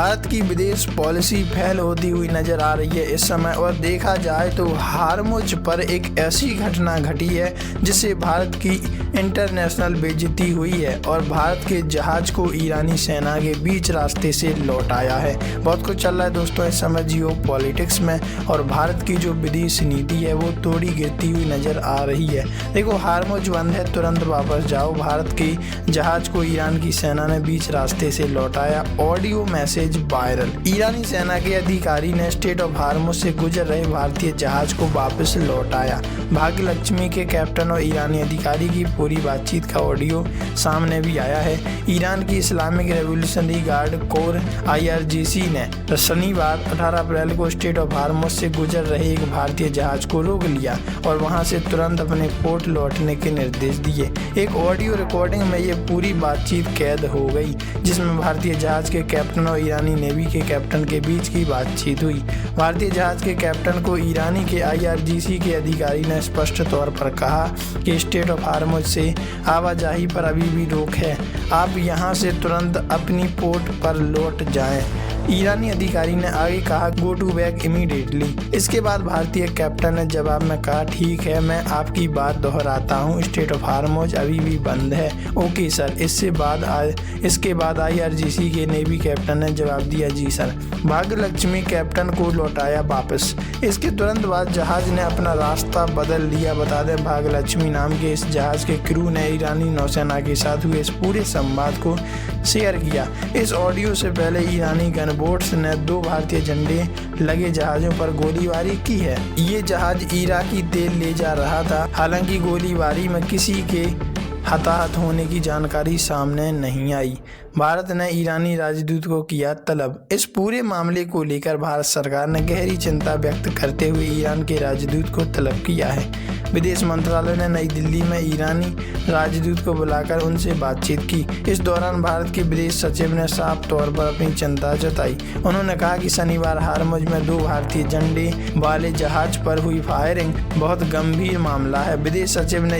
भारत की विदेश policy fail होती हुई नजर आ रही है इस समय। और देखा जाए तो हारमुज पर एक ऐसी घटना घटी है जिससे भारत की इंटरनेशनल बेइज्जती हुई है और भारत के जहाज को ईरानी सेना के बीच रास्ते से लौटाया है। बहुत कुछ चल रहा है दोस्तों इस समय जियो पॉलिटिक्स में, और भारत की जो विदेश नीति है वो थोड़ी गिरती हुई नजर आ रही है। देखो, हारमुज बंद है, तुरंत वापस जाओ। भारत के जहाज को ईरान की सेना ने बीच रास्ते से लौटाया। Audio message viral. ईरानी सेना के अधिकारी ने स्ट्रेट ऑफ हारमुज से गुजर रहे भारतीय जहाज को वापस लौटाया। भाग्यलक्ष्मी के कैप्टन और ईरानी अधिकारी की पूरी बातचीत का ऑडियो सामने भी आया है। ईरान की Islamic revolutionary guard core IRGC ने शनिवार 18 अप्रैल को स्ट्रेट ऑफ हारमुज से गुजर रहे एक भारतीय जहाज को रोक लिया और वहां से तुरंत अपने पोर्ट लौटने के निर्देश दिए। एक ऑडियो रिकॉर्डिंग में ये पूरी बातचीत कैद हो गई जिसमें भारतीय जहाज के कैप्टन और ईरानी नेवी के कैप्टन के बीच की बातचीत हुई। भारतीय जहाज के कैप्टन को ईरानी के IRGC के अधिकारी ने स्पष्ट तौर पर कहा कि स्ट्रेट ऑफ हारमुज से आवाजाही पर अभी भी रोक है, आप यहां से तुरंत अपनी पोर्ट पर लौट जाएं। ईरानी अधिकारी ने आगे कहा, गो टू बैक इमीडिएटली। इसके बाद भारतीय कैप्टन ने जवाब में कहा, ठीक है, मैं आपकी बात दोहराता हूँ, स्ट्रेट ऑफ हारमुज अभी भी बंद है। Okay sir. इसके बाद IRGC के नेवी कैप्टन ने जवाब दिया, जी सर। भाग्यलक्ष्मी कैप्टन को लौटाया वापस। इसके तुरंत बाद जहाज ने अपना रास्ता बदल लिया। बता दें, भाग्यलक्ष्मी नाम के इस जहाज के क्रू ने ईरानी नौसेना के साथ हुए इस पूरे संवाद को शेयर किया। इस ऑडियो से पहले ईरानी गनबोट्स ने 2 भारतीय झंडे लगे जहाजों पर गोलीबारी की है। ये जहाज इराकी तेल ले जा रहा था। हालांकि गोलीबारी में किसी के हताहत होने की जानकारी सामने नहीं आई। भारत ने ईरानी राजदूत को किया तलब। इस पूरे मामले को लेकर भारत सरकार ने गहरी चिंता व्यक्त करते हुए ईरान के राजदूत को तलब किया है। विदेश मंत्रालय ने नई दिल्ली में ईरानी राजदूत को बुलाकर उनसे बातचीत की। इस दौरान भारत के विदेश सचिव ने साफ तौर पर अपनी चिंता जताई। उन्होंने कहा कि शनिवार हारमुज में 2 भारतीय झंडे वाले जहाज पर हुई फायरिंग बहुत गंभीर मामला है। विदेश सचिव ने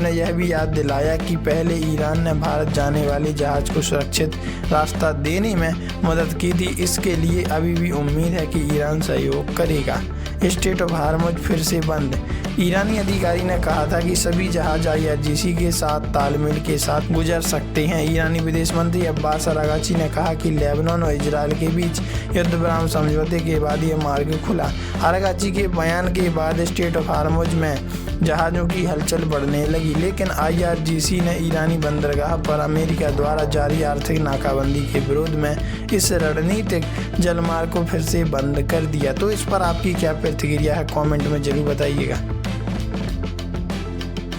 यह भी याद दिलाया कि पहले ईरान ने भारत जाने वाले जहाज को सुरक्षित रास्ता देने में मदद की थी। इसके लिए अभी भी उम्मीद है कि ईरान सहयोग करेगा। स्ट्रेट ऑफ हारमुज फिर से बंद। ईरानी अधिकारी ने कहा था कि सभी जहाज IRGC के साथ तालमेल के साथ गुजर सकते हैं। ईरानी विदेश मंत्री अब्बास अरागची ने कहा कि लेबनान और इजराइल के बीच युद्ध विराम समझौते के बाद यह मार्ग खुला। अरागची के बयान के बाद स्ट्रेट ऑफ हारमुज में जहाज़ों की हलचल बढ़ने लगी, लेकिन IRGC ने ईरानी बंदरगाह पर अमेरिका द्वारा जारी आर्थिक नाकाबंदी के विरोध में इस रणनीतिक जलमार्ग को फिर से बंद कर दिया। तो इस पर आपकी क्या प्रतिक्रिया है, कमेंट में जरूर बताइएगा।